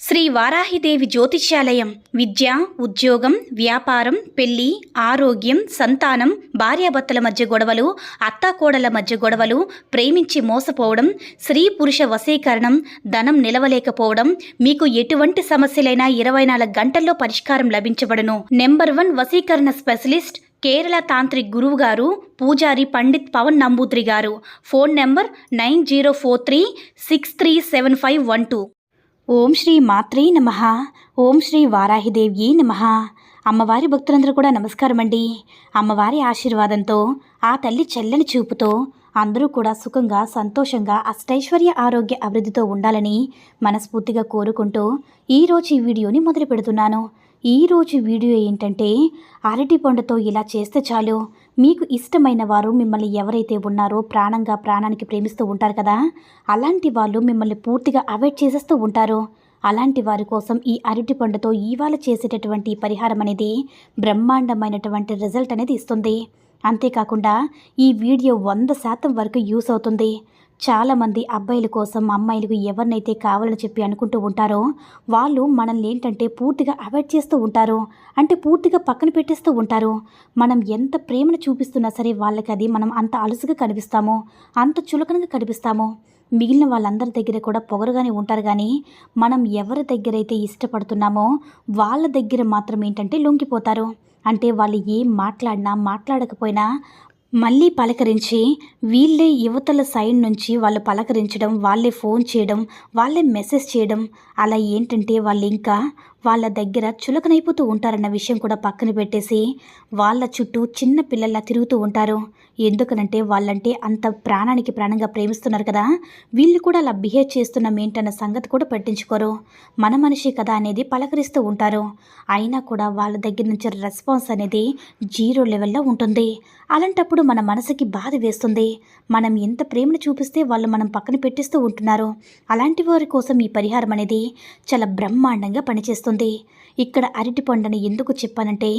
శ్రీ వారాహిదేవి జ్యోతిష్యాలయం విద్య, ఉద్యోగం, వ్యాపారం, పెళ్లి, ఆరోగ్యం, సంతానం, భార్యాభర్తల మధ్య గొడవలు, అత్తాకోడల మధ్య గొడవలు, ప్రేమించి మోసపోవడం, స్త్రీ పురుష వశీకరణం, ధనం నిలవలేకపోవడం, మీకు ఎటువంటి సమస్యలైనా 24 గంటల్లో పరిష్కారం లభించబడును. నెంబర్ 1 వశీకరణ స్పెషలిస్ట్ కేరళ తాంత్రిక్ గురువు గారు పూజారి పండిత్ పవన్ నంబూద్రి గారు. Phone number 9043637512. ఓం శ్రీ మాత్రే నమః. ఓం శ్రీ వారాహిదేవి నమః. అమ్మవారి భక్తులందరూ కూడా నమస్కారం అండి. అమ్మవారి ఆశీర్వాదంతో, ఆ తల్లి చల్లని చూపుతో అందరూ కూడా సుఖంగా, సంతోషంగా, అష్టైశ్వర్య ఆరోగ్య అభివృద్ధితో ఉండాలని మనస్ఫూర్తిగా కోరుకుంటూ ఈరోజు ఈ వీడియోని మొదలు పెడుతున్నాను. ఈరోజు వీడియో ఏంటంటే, అరటి పండుతో ఇలా చేస్తే చాలు, మీకు ఇష్టమైన వారు మిమ్మల్ని ఎవరైతే ఉన్నారో ప్రాణానికి ప్రేమిస్తూ ఉంటారు కదా, అలాంటి వాళ్ళు మిమ్మల్ని పూర్తిగా అవాయిడ్ చేసేస్తూ ఉంటారు. అలాంటి వారి కోసం ఈ అరటి పండుతో ఇవాళ చేసేటటువంటి పరిహారం అనేది బ్రహ్మాండమైనటువంటి రిజల్ట్ అనేది ఇస్తుంది. అంతేకాకుండా ఈ వీడియో 100% వరకు యూస్ అవుతుంది. చాలామంది అబ్బాయిల కోసం అమ్మాయిలకు ఎవరినైతే కావాలని చెప్పి అనుకుంటూ ఉంటారో వాళ్ళు మనల్ని ఏంటంటే పూర్తిగా అవాయిడ్ చేస్తూ ఉంటారు. అంటే పూర్తిగా పక్కన పెట్టేస్తూ ఉంటారు. మనం ఎంత ప్రేమను చూపిస్తున్నా సరే వాళ్ళకి అది మనం అంత అలుసుగా కనిపిస్తాము, అంత చులకనగా కనిపిస్తాము. మిగిలిన వాళ్ళందరి దగ్గర కూడా పొగరుగానే ఉంటారు. కానీ మనం ఎవరి దగ్గర అయితే ఇష్టపడుతున్నామో వాళ్ళ దగ్గర మాత్రం ఏంటంటే లొంగిపోతారు. అంటే వాళ్ళు ఏం మాట్లాడకపోయినా మళ్ళీ పలకరించి, వీళ్ళే యువతల సైడ్ నుంచి వాళ్ళు పలకరించడం, వాళ్ళే ఫోన్ చేయడం, వాళ్ళే మెసేజ్ చేయడం, అలా ఏంటంటే వాళ్ళు ఇంకా వాళ్ళ దగ్గర చులకనైపోతూ ఉంటారన్న విషయం కూడా పక్కన పెట్టేసి వాళ్ళ చుట్టూ చిన్న పిల్లల్లా తిరుగుతూ ఉంటారు. ఎందుకనంటే వాళ్ళంటే అంత ప్రాణానికి ప్రాణంగా ప్రేమిస్తున్నారు కదా, వీళ్ళు కూడా అలా బిహేవ్ చేస్తున్నాం ఏంటన్న సంగతి కూడా పట్టించుకోరు. మన మనిషి కదా అనేది పలకరిస్తూ ఉంటారు. అయినా కూడా వాళ్ళ దగ్గర నుంచి రెస్పాన్స్ అనేది 0 లెవెల్లో ఉంటుంది. అలాంటప్పుడు మన మనసుకి బాధ వేస్తుంది. మనం ఎంత ప్రేమను చూపిస్తే వాళ్ళు మనం పక్కన పెట్టిస్తూ ఉంటున్నారు. అలాంటి వారి కోసం ఈ పరిహారం అనేది చాలా బ్రహ్మాండంగా పనిచేస్తుంది. ఇక్కడ అరటి పండుని ఎందుకు చెప్పానంటే,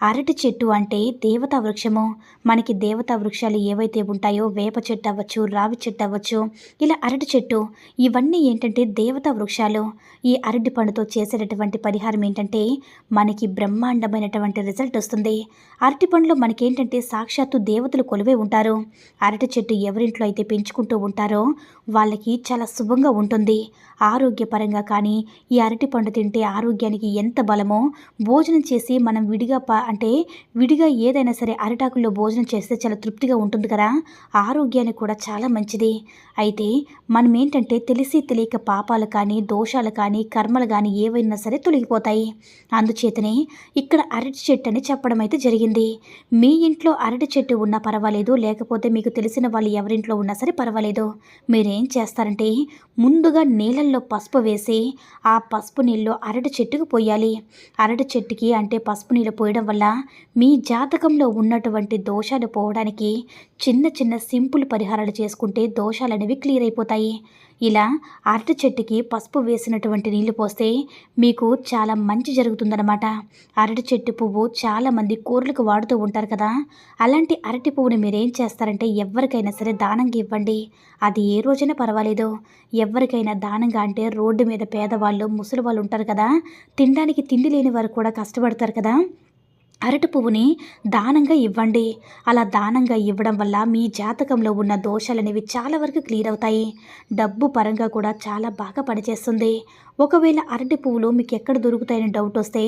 అరటి చెట్టు అంటే దేవతా వృక్షము. మనకి దేవతా వృక్షాలు ఏవైతే ఉంటాయో, వేప చెట్టు అవ్వచ్చు, రావి చెట్టు అవ్వచ్చు, ఇలా అరటి చెట్టు, ఇవన్నీ ఏంటంటే దేవతా వృక్షాలు. ఈ అరటి పండుతో చేసేటటువంటి పరిహారం ఏంటంటే మనకి బ్రహ్మాండమైనటువంటి రిజల్ట్ వస్తుంది. అరటి పండులో మనకేంటంటే సాక్షాత్తు దేవతలు కొలువే ఉంటారు. అరటి చెట్టు ఎవరింట్లో అయితే పెంచుకుంటూ ఉంటారో వాళ్ళకి చాలా శుభంగా ఉంటుంది. ఆరోగ్యపరంగా కానీ ఈ అరటి పండు తింటే ఆరోగ్యానికి ఎంత బలమో, భోజనం చేసి మనం విడిగా ఏదైనా సరే అరిటాకుల్లో భోజనం చేస్తే చాలా తృప్తిగా ఉంటుంది కదా, ఆరోగ్యానికి కూడా చాలా మంచిది. అయితే మనం ఏంటంటే తెలిసి తెలియక పాపాలు కానీ, దోషాలు కానీ, కర్మలు కానీ ఏవైనా సరే తొలగిపోతాయి. అందుచేతనే ఇక్కడ అరటి చెట్టు అని చెప్పడం అయితే జరిగింది. మీ ఇంట్లో అరటి చెట్టు ఉన్నా పర్వాలేదు, లేకపోతే మీకు తెలిసిన వాళ్ళు ఎవరింట్లో ఉన్నా సరే పర్వాలేదు. మీరేం చేస్తారంటే ముందుగా నీళ్ళల్లో పసుపు వేసి ఆ పసుపు నీళ్ళు అరటి చెట్టుకు పోయాలి. అరటి చెట్టుకి అంటే పసుపు నీళ్ళు పోయడం వల్ల మీ జాతకంలో ఉన్నటువంటి దోషాలు పోవడానికి చిన్న చిన్న సింపుల్ పరిహారాలు చేసుకుంటే దోషాలు అనేవి క్లియర్ అయిపోతాయి. ఇలా అరటి చెట్టుకి పసుపు వేసినటువంటి నీళ్లు పోస్తే మీకు చాలా మంచి జరుగుతుందన్నమాట. అరటి చెట్టు పువ్వు చాలామంది కూరలకు వాడుతూ ఉంటారు కదా, అలాంటి అరటి పువ్వుని మీరేం చేస్తారంటే ఎవరికైనా సరే దానంగా ఇవ్వండి. అది ఏ రోజైనా పర్వాలేదు. ఎవరికైనా దానంగా అంటే రోడ్డు మీద పేదవాళ్ళు, ముసలి వాళ్ళు ఉంటారు కదా, తినడానికి తిండి లేని వారు కూడా కష్టపడతారు కదా, అరటి పువ్వుని దానంగా ఇవ్వండి. అలా దానంగా ఇవ్వడం వల్ల మీ జాతకంలో ఉన్న దోషాలు అనేవి చాలా వరకు క్లియర్ అవుతాయి. డబ్బు పరంగా కూడా చాలా బాగా పనిచేస్తుంది. ఒకవేళ అరటి పువ్వులు మీకు ఎక్కడ దొరుకుతాయని డౌట్ వస్తే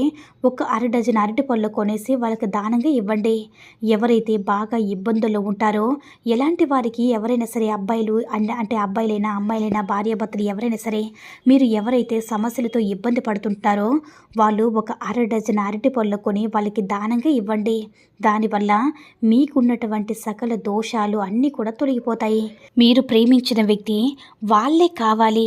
ఒక 1 డజన్ అరటి పళ్ళు కొనేసి వాళ్ళకి దానంగా ఇవ్వండి. ఎవరైతే బాగా ఇబ్బందుల్లో ఉంటారో, ఎలాంటి వారికి ఎవరైనా సరే అబ్బాయిలు అంటే అబ్బాయిలైనా అమ్మాయిలైనా భార్యాభర్తలు ఎవరైనా సరే మీరు ఎవరైతే సమస్యలతో ఇబ్బంది పడుతుంటారో వాళ్ళు ఒక 1 డజన్ అరటి పళ్ళు కొని వాళ్ళకి దానంగా ఇవ్వండి. దానివల్ల మీకున్నటువంటి సకల దోషాలు అన్నీ కూడా తొలగిపోతాయి. మీరు ప్రేమించిన వ్యక్తి వాళ్ళే కావాలి,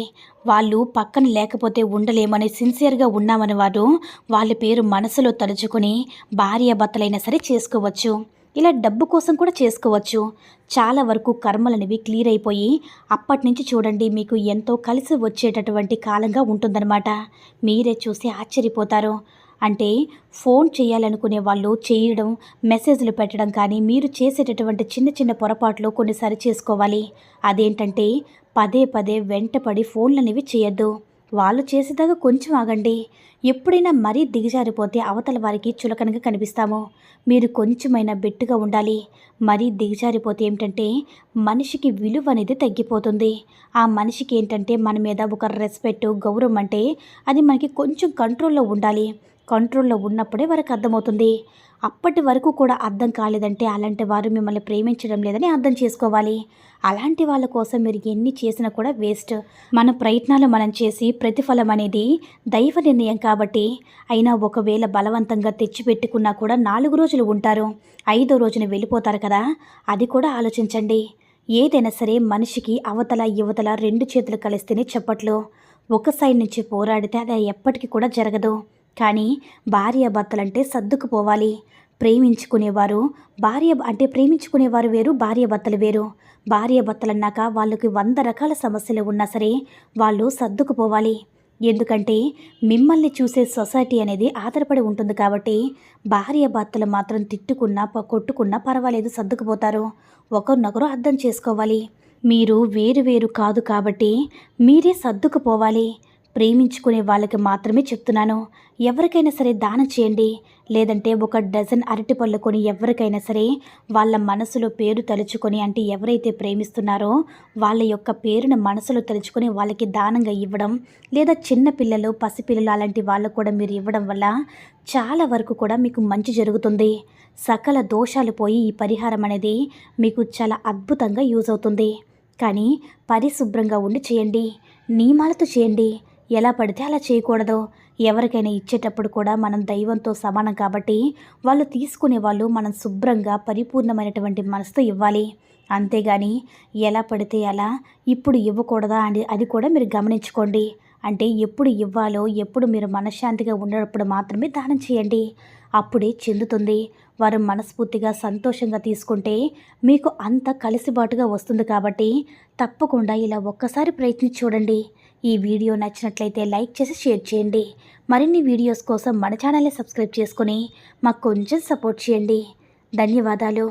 వాళ్ళు పక్కన లేకపోతే ఉండలేమని సిన్సియర్గా ఉన్నామని వారు వాళ్ళ పేరు మనసులో తలుచుకొని భార్యాభర్తలైనా సరే చేసుకోవచ్చు. ఇలా డబ్బు కోసం కూడా చేసుకోవచ్చు. చాలా వరకు కర్మలనేవి క్లియర్ అయిపోయి అప్పటి నుంచి చూడండి మీకు ఎంతో కలిసి వచ్చేటటువంటి కాలంగా ఉంటుందన్నమాట. మీరే చూసి ఆశ్చర్యపోతారు. అంటే ఫోన్ చేయాలనుకునే వాళ్ళు చేయడం, మెసేజ్లు పెట్టడం కానీ మీరు చేసేటటువంటి చిన్న చిన్న పొరపాట్లు కొన్ని సరి చేసుకోవాలి. అదేంటంటే పదే పదే వెంటపడి ఫోన్లనేవి చేయొద్దు. వాళ్ళు చేసేదాకా కొంచెం ఆగండి. ఎప్పుడైనా మరీ దిగజారిపోతే అవతల వారికి చులకనగా కనిపిస్తాము. మీరు కొంచెమైనా బెట్టుగా ఉండాలి. మరీ దిగజారిపోతే ఏమిటంటే మనిషికి విలువ అనేది తగ్గిపోతుంది. ఆ మనిషికి ఏంటంటే మన మీద ఒక రెస్పెక్ట్, గౌరవం అంటే అది మనకి కొంచెం కంట్రోల్లో ఉండాలి. కంట్రోల్లో ఉన్నప్పుడే వారికి అర్థమవుతుంది. అప్పటి వరకు కూడా అర్థం కాలేదంటే అలాంటి వారు మిమ్మల్ని ప్రేమించడం లేదని అర్థం చేసుకోవాలి. అలాంటి వాళ్ళ కోసం మీరు ఎన్ని చేసినా కూడా వేస్ట్. మన ప్రయత్నాలు మనం చేసి ప్రతిఫలం అనేది దైవ నిర్ణయం కాబట్టి. అయినా ఒకవేళ బలవంతంగా తెచ్చిపెట్టుకున్నా కూడా 4 రోజులు ఉంటారు, 5వ రోజున వెళ్ళిపోతారు కదా. అది కూడా ఆలోచించండి. ఏదైనా సరే మనిషికి అవతల యువతల 2 చేతులు కలిస్తేనే చప్పట్లు. ఒక సైడ్ నుంచి పోరాడితే అది ఎప్పటికీ కూడా జరగదు. కానీ భార్యాభర్తలంటే సర్దుకుపోవాలి. ప్రేమించుకునేవారు ప్రేమించుకునేవారు వేరు, భార్యాభర్తలు వేరు. భార్యాభర్తలన్నాక వాళ్ళకి 100 రకాల సమస్యలు ఉన్నా సరే వాళ్ళు సర్దుకుపోవాలి. ఎందుకంటే మిమ్మల్ని చూసే సొసైటీ అనేది ఆధారపడి ఉంటుంది కాబట్టి. భార్యాభర్తలు మాత్రం తిట్టుకున్నా కొట్టుకున్నా పర్వాలేదు, సర్దుకుపోతారు. ఒకరినొకరు అర్థం చేసుకోవాలి. మీరు వేరు వేరు కాదు కాబట్టి మీరే సర్దుకుపోవాలి. ప్రేమించుకునే వాళ్ళకి మాత్రమే చెప్తున్నాను. ఎవరికైనా సరే దానం చేయండి. లేదంటే 1 డజన్ అరటిపళ్ళు కొని ఎవరికైనా సరే వాళ్ళ మనసులో పేరు తలుచుకొని, అంటే ఎవరైతే ప్రేమిస్తున్నారో వాళ్ళ యొక్క పేరును మనసులో తలుచుకొని వాళ్ళకి దానంగా ఇవ్వడం, లేదా చిన్నపిల్లలు, పసిపిల్లలు అలాంటి వాళ్ళకు కూడా మీరు ఇవ్వడం వల్ల చాలా వరకు కూడా మీకు మంచి జరుగుతుంది. సకల దోషాలు పోయి ఈ పరిహారం అనేది మీకు చాలా అద్భుతంగా యూజ్ అవుతుంది. కానీ పరిశుభ్రంగా ఉండి చేయండి. నియమాలతో చేయండి. ఎలా పడితే అలా చేయకూడదు. ఎవరికైనా ఇచ్చేటప్పుడు కూడా మనం దైవంతో సమానం కాబట్టి వాళ్ళు తీసుకునే వాళ్ళు మనం శుభ్రంగా పరిపూర్ణమైనటువంటి మనసుతో ఇవ్వాలి. అంతేగాని ఎలా పడితే అలా ఇప్పుడు ఇవ్వకూడదా అని అది కూడా మీరు గమనించుకోండి. అంటే ఎప్పుడు ఇవ్వాలో, ఎప్పుడు మీరు మనశ్శాంతిగా ఉన్నప్పుడు మాత్రమే దానం చేయండి. అప్పుడే చెందుతుంది. వారు మనస్ఫూర్తిగా సంతోషంగా తీసుకుంటే మీకు అంత కలిసిబాటుగా వస్తుంది కాబట్టి తప్పకుండా ఇలా ఒక్కసారి ప్రయత్నించి చూడండి. ఈ వీడియో నచ్చినట్లయితే లైక్ చేసి షేర్ చేయండి. మరిన్ని వీడియోస్ కోసం మన ఛానల్ని సబ్స్క్రైబ్ చేసుకొని మాకు కొంచెం సపోర్ట్ చేయండి. ధన్యవాదాలు.